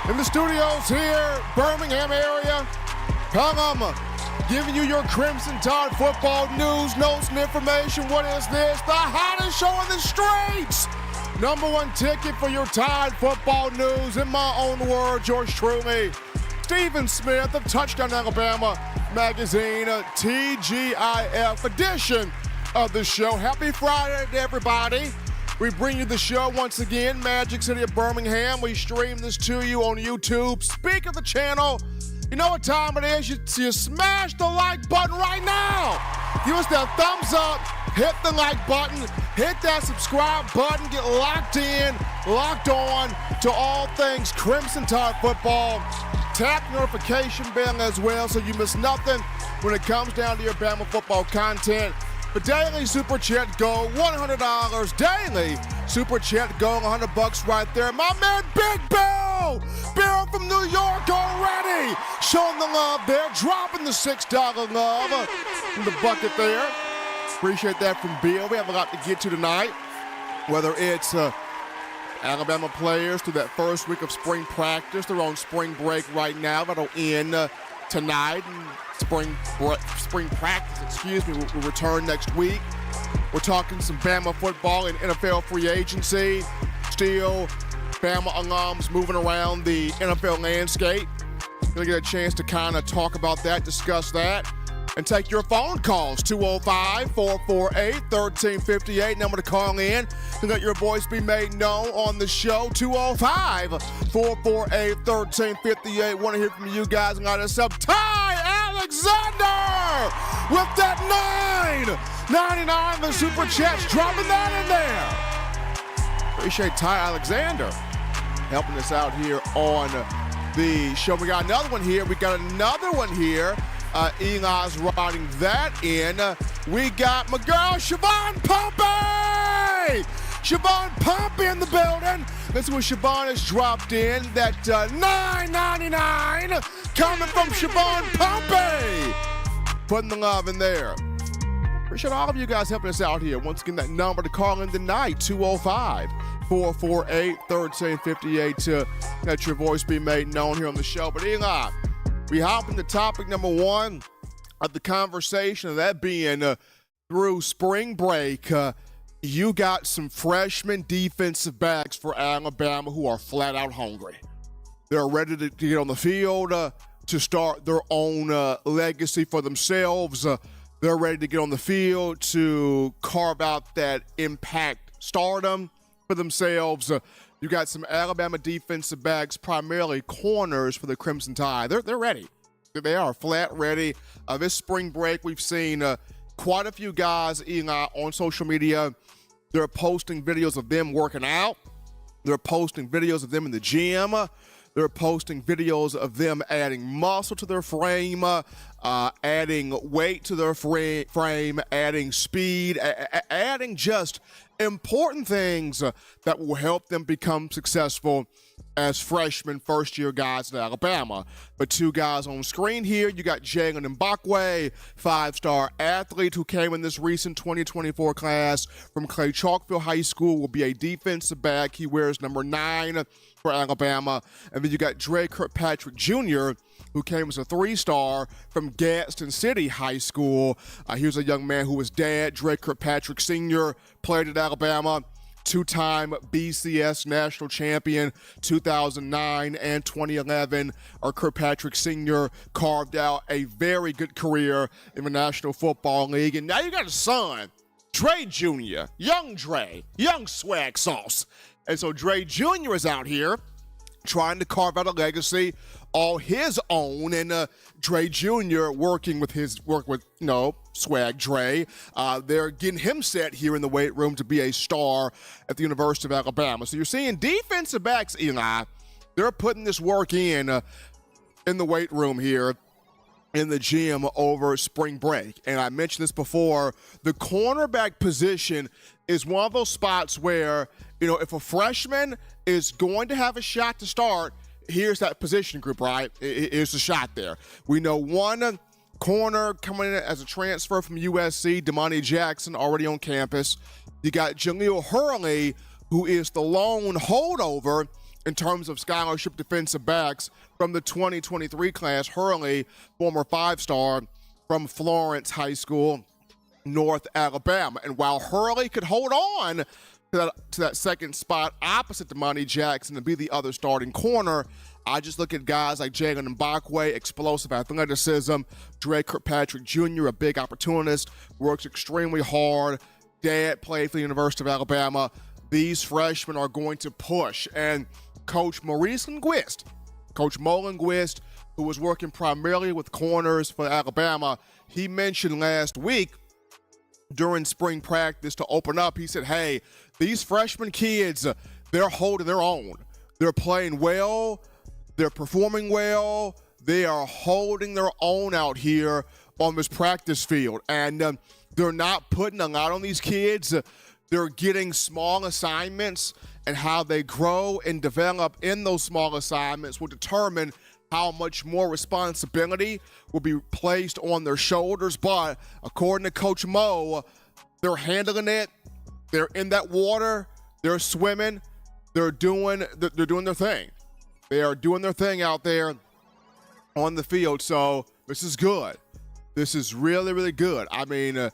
In the studios here, Birmingham area, giving you your Crimson Tide football news, notes, and information. What is this? The hottest show in the streets! Number one ticket for your Tide football news. In my own words, yours truly, Stephen Smith of Touchdown Alabama Magazine, a TGIF edition of the show. Happy Friday to everybody. We bring you the show once again, Magic City of Birmingham. We stream this to you on YouTube. Speak of the channel. You know what time it is. You smash the like button right now. Give us that thumbs up. Hit the like button. Hit that subscribe button. Get locked in, locked on to all things Crimson Tide football. Tap the notification bell as well so you miss nothing when it comes down to your Bama football content. The daily Super Chat Go, $100. Daily Super Chat Go, $100 right there. My man, Big Bill! Bill from New York already showing the love there, dropping the $6 love in the bucket there. Appreciate that from Bill. We have a lot to get to tonight, whether it's Alabama players through that first week of spring practice. They're on spring break right now. That'll end tonight. And spring practice, will return next week. We're talking some Bama football and NFL free agency. Still, Bama alums moving around the NFL landscape. Gonna get a chance to kind of talk about that, discuss that, and take your phone calls. 205-448-1358. Number to call in and let your voice be made known on the show. 205-448-1358. Want to hear from you guys and light us up. Alexander with that $9.99. The Super Chat's dropping that in there. Appreciate Ty Alexander helping us out here on the show. We got another one here. Eli's writing that in. We got my girl, Siobhan Pompey! Siobhan Pompey in the building. Let's see what Siobhan has dropped in. That $9.99 coming from Siobhan Pompey. Putting the love in there. Appreciate all of you guys helping us out here. Once again, that number to call in tonight, 205-448-1358 to let your voice be made known here on the show. But Eli, we hop into topic number one of the conversation, that being through spring break, you got some freshman defensive backs for Alabama who are flat out hungry. They're ready to get on the field to start their own legacy for themselves. They're ready to get on the field to carve out that impact stardom for themselves. You got some Alabama defensive backs, primarily corners for the Crimson Tide. They're ready. They are flat ready. This spring break, we've seen quite a few guys on social media. They're posting videos of them working out. They're posting videos of them in the gym. They're posting videos of them adding muscle to their frame, adding weight to their frame, adding speed, adding just important things that will help them become successful as freshmen, first-year guys at Alabama. But two guys on screen here, you got Jalen Mbakwe, five-star athlete who came in this recent 2024 class from Clay Chalkville High School, will be a defensive back. He wears number 9 for Alabama. And then you got Dre Kirkpatrick Jr., who came as a 3-star from Gadsden City High School. He was a young man who was dad, Dre Kirkpatrick Sr., played at Alabama. two-time BCS national champion 2009 and 2011. Our Kirkpatrick Sr. carved out a very good career in the National Football League. And now you got a son, Dre Jr., young Dre, young swag sauce. And so Dre Jr. is out here trying to carve out a legacy all his own, and Dre Jr. working with Swag Dre. They're getting him set here in the weight room to be a star at the University of Alabama. So you're seeing defensive backs, Eli, they're putting this work in the weight room here in the gym over spring break. And I mentioned this before, the cornerback position is one of those spots where, if a freshman is going to have a shot to start, here's that position group, right? Here's the shot there. We know one corner coming in as a transfer from USC, Damani Jackson, already on campus. You got Jaleel Hurley, who is the lone holdover in terms of scholarship defensive backs from the 2023 class. Hurley, former five-star from Florence High School, North Alabama. And while Hurley could hold on to that second spot opposite Damani Jackson and be the other starting corner, I just look at guys like Jalen Mbakwe, explosive athleticism, Dre Kirkpatrick Jr., a big opportunist, works extremely hard. Dad played for the University of Alabama. These freshmen are going to push. And Coach Maurice Linguist, Coach Mo Linguist, who was working primarily with corners for Alabama, he mentioned last week during spring practice to open up, he said, hey, these freshman kids, they're holding their own. They're playing well. They're performing well. They are holding their own out here on this practice field. And they're not putting a lot on these kids. They're getting small assignments, and how they grow and develop in those small assignments will determine how much more responsibility will be placed on their shoulders. But according to Coach Mo, they're handling it. They're in that water. They're swimming. They're doing their thing. They are doing their thing out there on the field. So this is good. This is really, really good. I mean, when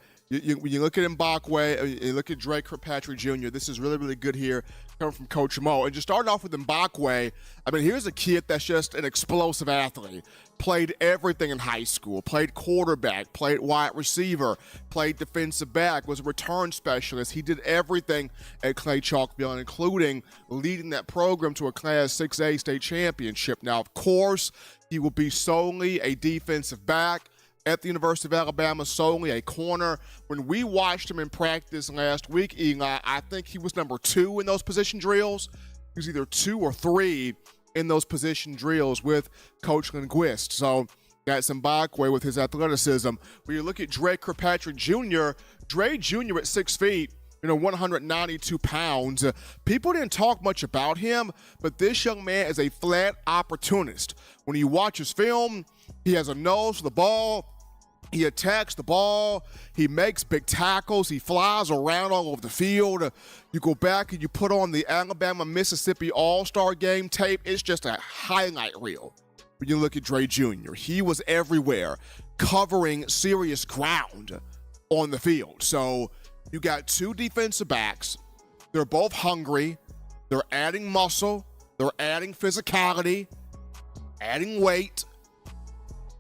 you look at Mbakwe, you look at Dre Kirkpatrick Jr., this is really, really good here coming from Coach Mo. And just starting off with Mbakwe, I mean, here's a kid that's just an explosive athlete. Played everything in high school, played quarterback, played wide receiver, played defensive back, was a return specialist. He did everything at Clay Chalkville, including leading that program to a Class 6A state championship. Now, of course, he will be solely a defensive back at the University of Alabama, solely a corner. When we watched him in practice last week, Eli, I think he was number 2 in those position drills. He was either 2 or 3 in those position drills with Coach Linguist. So got Zimbabwe with his athleticism. When you look at Dre Kirkpatrick Jr., Dre Jr. at 6 feet, 192 pounds. People didn't talk much about him, but this young man is a flat opportunist. When you watch his film, he has a nose for the ball. He attacks the ball. He makes big tackles. He flies around all over the field. You go back and you put on the Alabama-Mississippi All-Star Game tape. It's just a highlight reel. When you look at Dre Jr., he was everywhere, covering serious ground on the field. So you got 2 defensive backs. They're both hungry. They're adding muscle. They're adding physicality, adding weight.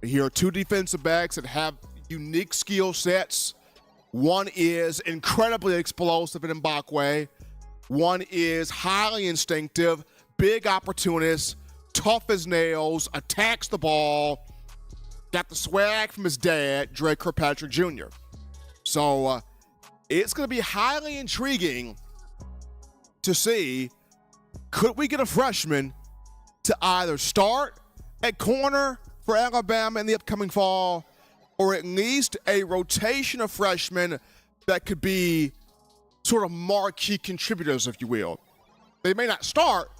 Here are 2 defensive backs that have unique skill sets. One is incredibly explosive in Mbakwe. One is highly instinctive, big opportunist, tough as nails, attacks the ball, got the swag from his dad, Dre Kirkpatrick Jr. So it's going to be highly intriguing to see, could we get a freshman to either start at corner for Alabama in the upcoming fall, or at least a rotation of freshmen that could be sort of marquee contributors, if you will. They may not start,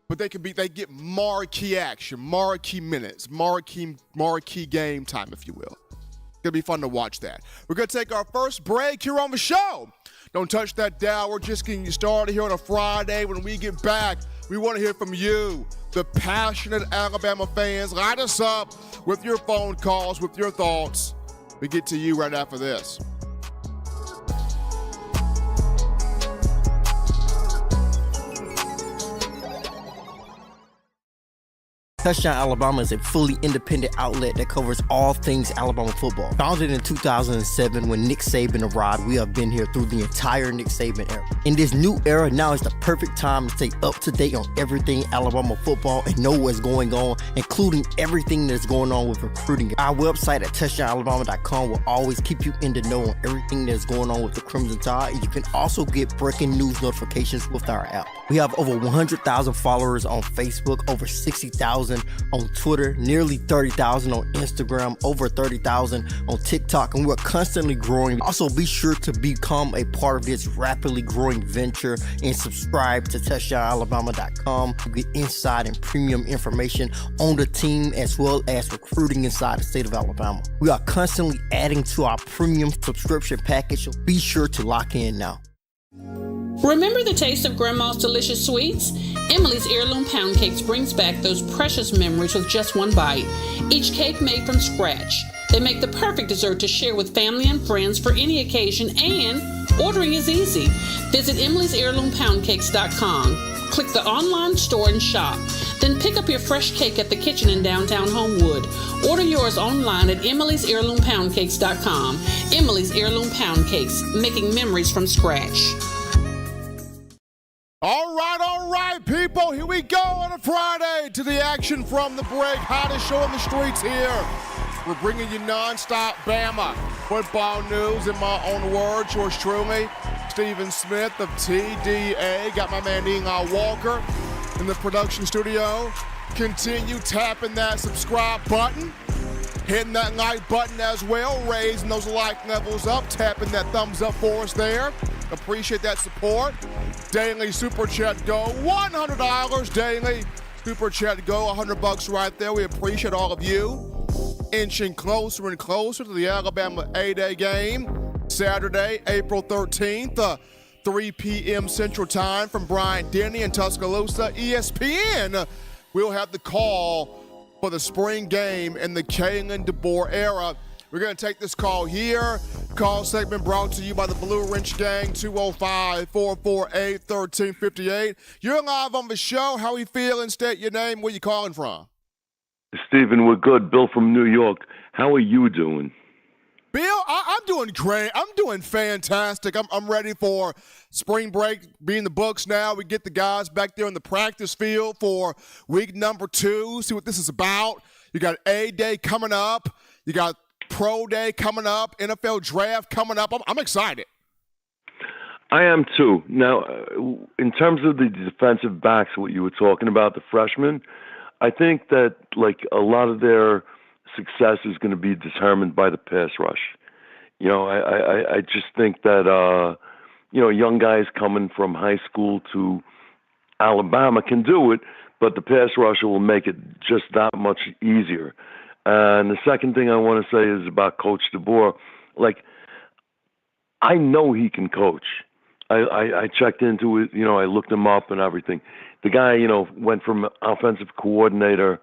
but they get marquee action, marquee minutes, marquee game time, if you will. It's gonna be fun to watch that. We're gonna take our first break here on the show. Don't touch that dial. We're just getting you started here on a Friday. When we get back, we want to hear from you, the passionate Alabama fans. Light us up with your phone calls, with your thoughts. We get to you right after this. Touchdown Alabama is a fully independent outlet that covers all things Alabama football. Founded in 2007 when Nick Saban arrived, we have been here through the entire Nick Saban era. In this new era, now is the perfect time to stay up to date on everything Alabama football and know what's going on, including everything that's going on with recruiting. Our website at touchdownalabama.com will always keep you in the know on everything that's going on with the Crimson Tide, and you can also get breaking news notifications with our app. We have over 100,000 followers on Facebook, over 60,000 on Twitter, nearly 30,000 on Instagram, over 30,000 on TikTok, and we're constantly growing. Also, be sure to become a part of this rapidly growing venture and subscribe to touchdownalabama.com to get inside and premium information on the team as well as recruiting inside the state of Alabama. We are constantly adding to our premium subscription package, so be sure to lock in now. Remember the taste of Grandma's delicious sweets? Emily's Heirloom Pound Cakes brings back those precious memories with just one bite. Each cake made from scratch. They make the perfect dessert to share with family and friends for any occasion, and ordering is easy. Visit emily'sheirloompoundcakes.com. Click the online store and shop. Then pick up your fresh cake at the kitchen in downtown Homewood. Order yours online at emily'sheirloompoundcakes.com. Emily's Heirloom Pound Cakes, making memories from scratch. All right, people. Here we go on a Friday to the action from the break. Hottest show on the streets here. We're bringing you nonstop Bama football news in my own words. Yours truly, Stephen Smith of TDA. Got my man Eli Walker in the production studio. Continue tapping that subscribe button. Hitting that like button as well. Raising those like levels up. Tapping that thumbs up for us there. Appreciate that support. Daily Super Chat Go, $100 daily. Super Chat Go, $100 right there. We appreciate all of you. Inching closer and closer to the Alabama A-Day game. Saturday, April 13th, 3 p.m. Central Time from Bryant-Denny in Tuscaloosa. ESPN will have the call for the spring game in the Kalen DeBoer era. We're going to take this call here. Call segment brought to you by the Blue Wrench Gang, 205-448-1358. You're live on the show. How are you feeling? State your name. Where you calling from? Stephen, we're good. Bill from New York. How are you doing? Bill, I'm doing great. I'm doing fantastic. I'm ready for spring break being the books now. We get the guys back there in the practice field for week number 2. See what this is about. You got A-Day coming up. You got Pro Day coming up, NFL Draft coming up. I'm excited. I am too. Now, in terms of the defensive backs, what you were talking about, the freshmen, I think that like a lot of their success is going to be determined by the pass rush. You know, I just think that young guys coming from high school to Alabama can do it, but the pass rusher will make it just that much easier. And the second thing I want to say is about Coach DeBoer. Like, I know he can coach. I checked into it. You know, I looked him up and everything. The guy, went from offensive coordinator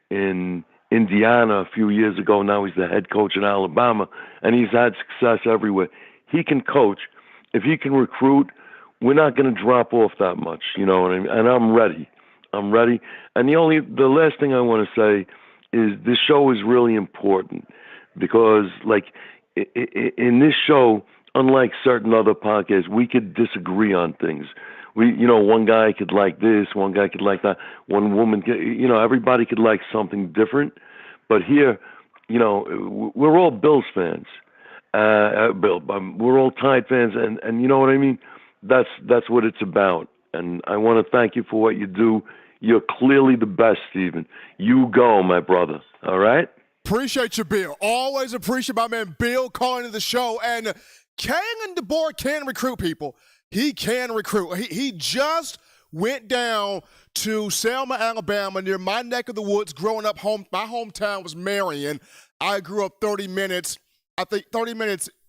in Indiana a few years ago. Now he's the head coach in Alabama, and he's had success everywhere. He can coach. If he can recruit, we're not going to drop off that much. You know what I mean? And I'm ready. And the last thing I want to say is this show is really important because, like, in this show, unlike certain other podcasts, we could disagree on things. One guy could like this, one guy could like that, one woman could, everybody could like something different. But here, we're all Bills fans. We're all Tide fans, and you know what I mean? That's what it's about. And I want to thank you for what you do. You're clearly the best, Stephen. You go, my brother. All right? Appreciate you, Bill. Always appreciate my man Bill calling to the show. And Kalen DeBoer can recruit people. He can recruit. He just went down to Selma, Alabama, near my neck of the woods. Growing up, my hometown was Marion. I grew up 30 minutes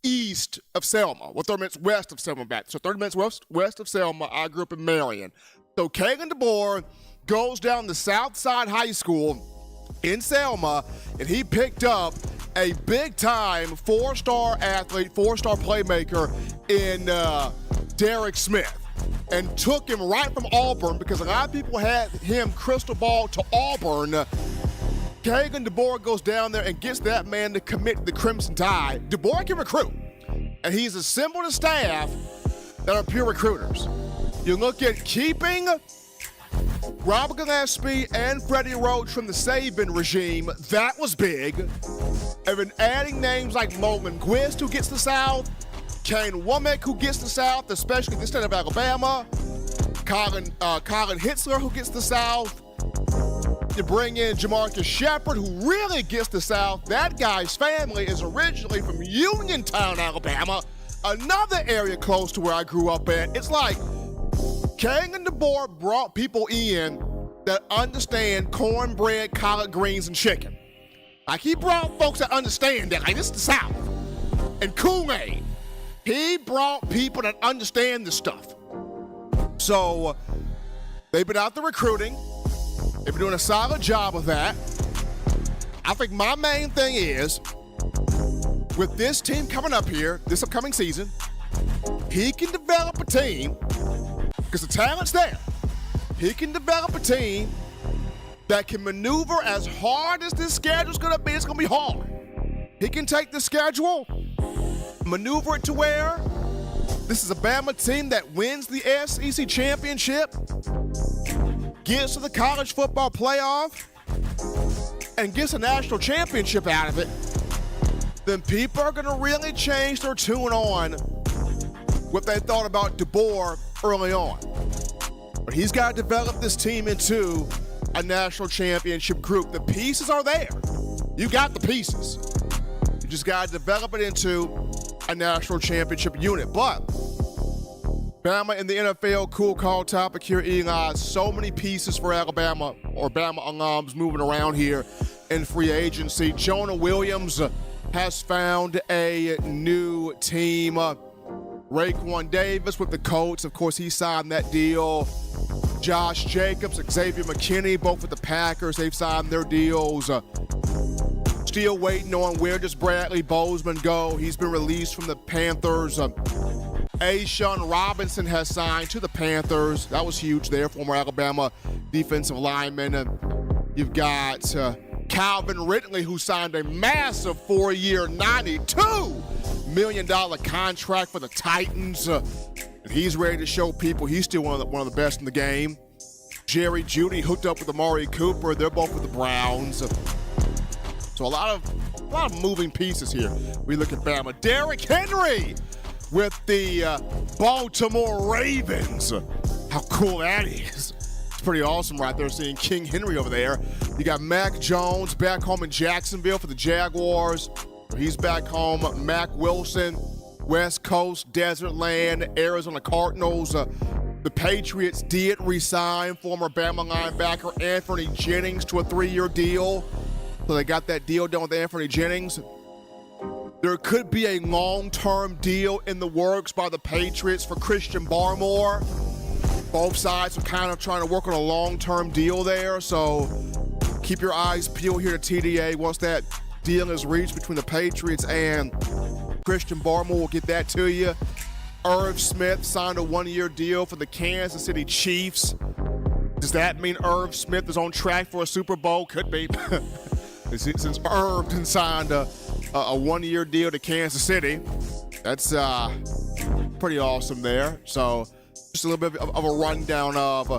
east of Selma. Well, 30 minutes west of Selma back. So 30 minutes west of Selma, I grew up in Marion. So Kalen DeBoer goes down to Southside High School in Selma, and he picked up a big-time 4-star athlete, 4-star playmaker in Derek Smith. and took him right from Auburn because a lot of people had him crystal ball to Auburn. Kagan DeBoer goes down there and gets that man to commit to the Crimson Tide. DeBoer can recruit, and he's assembled a staff that are pure recruiters. You look at keeping Robert Gillespie and Freddie Roach from the Saban regime, that was big. And then adding names like Mo Linguist, who gets the South, Kane Womack, who gets the South, especially the state of Alabama, Colin Hitzler, who gets the South. You bring in Jamarcus Shepard, who really gets the South. That guy's family is originally from Uniontown, Alabama, another area close to where I grew up at. It's like King and DeBoer brought people in that understand cornbread, collard greens, and chicken. Like, he brought folks that understand that. Like, this is the South. And Kool-Aid. He brought people that understand this stuff. So, they've been out there recruiting. They've been doing a solid job of that. I think my main thing is, with this team coming up here, this upcoming season, he can develop a team, because the talent's there. He can develop a team that can maneuver as hard as this schedule's gonna be. It's gonna be hard. He can take the schedule, maneuver it to where this is a Bama team that wins the SEC championship, gets to the college football playoff, and gets a national championship out of it. Then people are gonna really change their tune on what they thought about DeBoer early on. But he's got to develop this team into a national championship group. The pieces are there. You got the pieces. You just got to develop it into a national championship unit. But Bama in the NFL, cool call topic here, Eli. So many pieces for Alabama or Bama alums moving around here in free agency. Jonah Williams has found a new team. Raekwon Davis with the Colts. Of course, he signed that deal. Josh Jacobs, Xavier McKinney, both with the Packers. They've signed their deals. Still waiting on where does Bradley Bozeman go. He's been released from the Panthers. A'Shawn Robinson has signed to the Panthers. That was huge there, former Alabama defensive lineman. You've got Calvin Ridley, who signed a massive 4-year, $92 million contract for the Titans. He's ready to show people he's still one of the best in the game. Jerry Jeudy hooked up with Amari Cooper. They're both with the Browns. So a lot of moving pieces here. We look at Bama. Derrick Henry with the Baltimore Ravens. How cool that is. It's pretty awesome right there, seeing King Henry over there. You got Mac Jones back home in Jacksonville for the Jaguars. He's back home. Mac Wilson, West Coast, Desert Land, Arizona Cardinals. The Patriots did re-sign former Bama linebacker Anthony Jennings to a 3-year deal. So they got that deal done with Anthony Jennings. There could be a long-term deal in the works by the Patriots for Christian Barmore. Both sides are kind of trying to work on a long-term deal there. So keep your eyes peeled here to TDA once that deal is reached between the Patriots and Christian Barmore. We'll get that to you. Irv Smith signed a 1-year deal for the Kansas City Chiefs. Does that mean Irv Smith is on track for a Super Bowl? Could be. Since Irv signed a 1-year deal to Kansas City. That's pretty awesome there. So just a little bit of a rundown of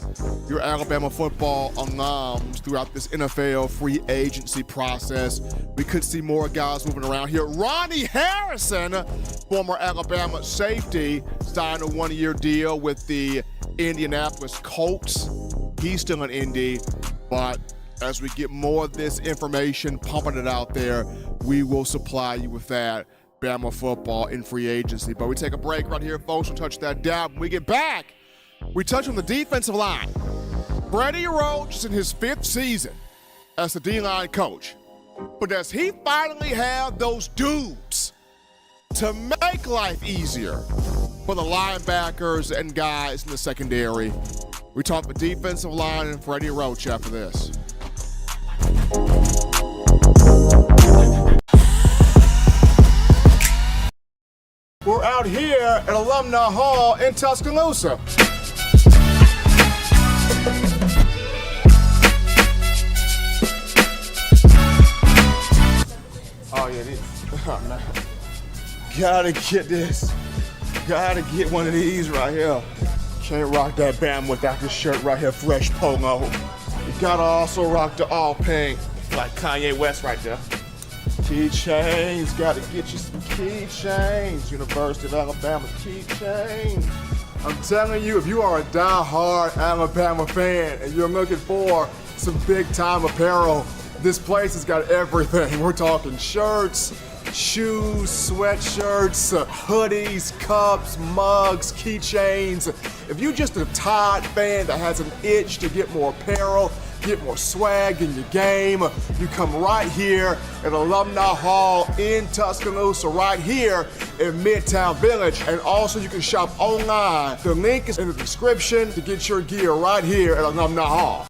your Alabama football alums throughout this NFL free agency process. We could see more guys moving around here. Ronnie Harrison, former Alabama safety, signed a 1-year deal with the Indianapolis Colts. He's still in Indy, but as we get more of this information, pumping it out there, we will supply you with that Bama football in free agency. But we take a break right here, folks. We'll touch that down. When we get back, we touch on the defensive line. Freddie Roach is in his 5th season as the D-line coach. But does he finally have those dudes to make life easier for the linebackers and guys in the secondary? We talk the defensive line and Freddie Roach after this. We're out here at Alumni Hall in Tuscaloosa. Oh, man. Gotta get this. Gotta get one of these right here. Can't rock that Bama without this shirt right here, fresh polo. You gotta also rock the all pink, like Kanye West right there. Keychains, gotta get you some keychains. University of Alabama keychains. I'm telling you, if you are a die-hard Alabama fan and you're looking for some big-time apparel, this place has got everything. We're talking shirts, shoes, sweatshirts, hoodies, cups, mugs, keychains. If you're just a Tide fan that has an itch to get more apparel, get more swag in your game, you come right here at Alumni Hall in Tuscaloosa, right here in Midtown Village. And also you can shop online. The link is in the description to get your gear right here at Alumni Hall.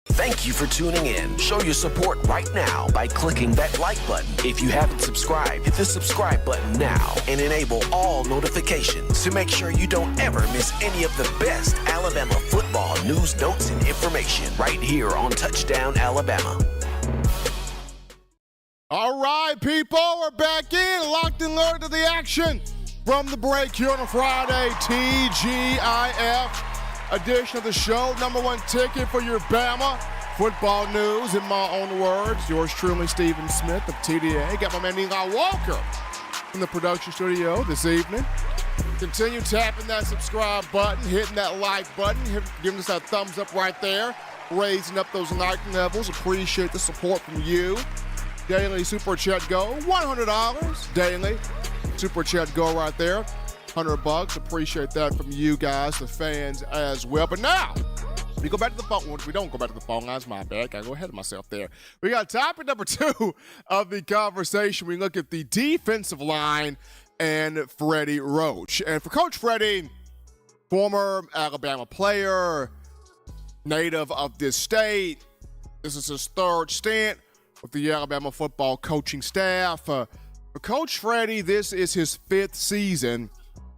Thank you for tuning in. Show your support right now by clicking that like button. If you haven't subscribed, hit the subscribe button now and enable all notifications to make sure you don't ever miss any of the best Alabama football news, notes, and information right here on Touchdown Alabama. All right, people, we're back in, locked and loaded to the action from the break here on a Friday, TGIF edition of the show. Number one ticket for your Bama football news. In my own words, yours truly, Stephen Smith of TDA. Got my man Eli Walker in the production studio this evening. Continue tapping that subscribe button, hitting that like button, giving us that thumbs up right there, raising up those like levels. Appreciate the support from you. Daily Super Chat Go, $100 daily. Super Chat Go right there. $100. Appreciate that from you guys, the fans as well. But now, we go back to the phone. We don't go back to the phone lines. My bad. I go ahead of myself there. We got topic number 2 of the conversation. We look at the defensive line and Freddie Roach. And for Coach Freddie, former Alabama player, native of this state, this is his third stint with the Alabama football coaching staff. For Coach Freddie, this is his 5th season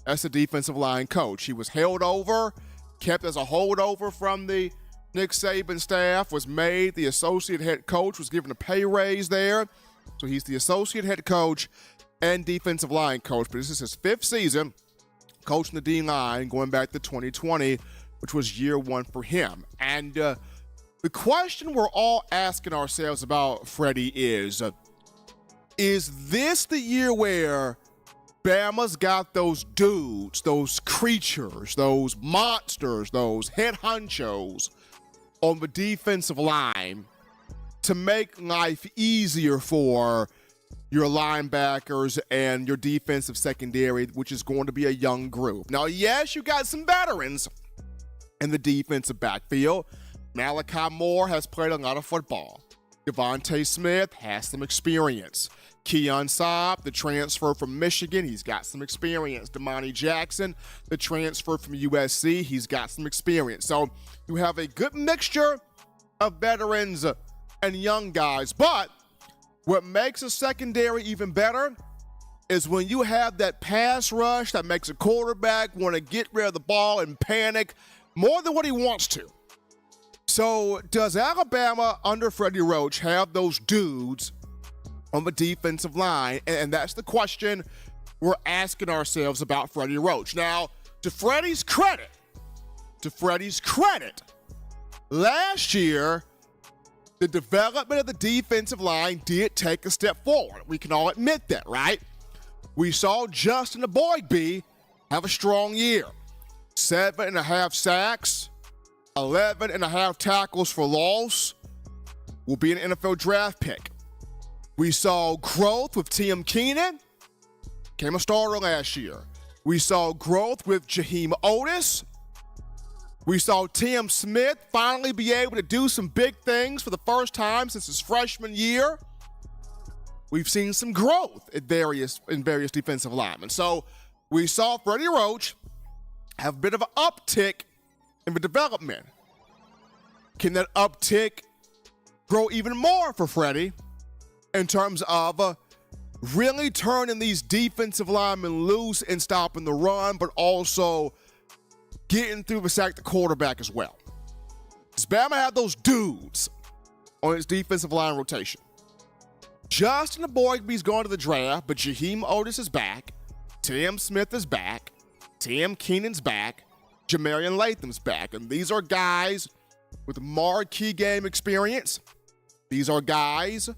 as a defensive line coach. He was held over, kept as a holdover from the Nick Saban staff, was made the associate head coach, was given a pay raise there. So he's the associate head coach and defensive line coach. But this is his 5th season coaching the D-line going back to 2020, which was year 1 for him. And the question we're all asking ourselves about Freddie is this the year where Bama's got those dudes, those creatures, those monsters, those head honchos on the defensive line to make life easier for your linebackers and your defensive secondary, which is going to be a young group? Now, yes, you got some veterans in the defensive backfield. Malachi Moore has played a lot of football. Devontae Smith has some experience. Keon Saab, the transfer from Michigan, he's got some experience. Damani Jackson, the transfer from USC, he's got some experience. So you have a good mixture of veterans and young guys. But what makes a secondary even better is when you have that pass rush that makes a quarterback want to get rid of the ball and panic more than what he wants to. So does Alabama under Freddie Roach have those dudes on the defensive line? And that's the question we're asking ourselves about Freddie Roach. Now, to Freddie's credit, last year, the development of the defensive line did take a step forward. We can all admit that, right? We saw Justin Aboigbe have a strong year. 7.5 sacks, 11.5 tackles for loss, will be an NFL draft pick. We saw growth with Tim Keenan, became a starter last year. We saw growth with Jaheim Otis. We saw Tim Smith finally be able to do some big things for the first time since his freshman year. We've seen some growth in various defensive linemen. So we saw Freddie Roach have a bit of an uptick in the development. Can that uptick grow even more for Freddie in terms of really turning these defensive linemen loose and stopping the run, but also getting through the sack the quarterback as well? Does Bama have those dudes on its defensive line rotation? Justin Boygby's going to the draft, but Jaheim Otis is back. Tim Smith is back. Tim Keenan's back. Jamarian Latham's back. And these are guys with marquee game experience. These are guys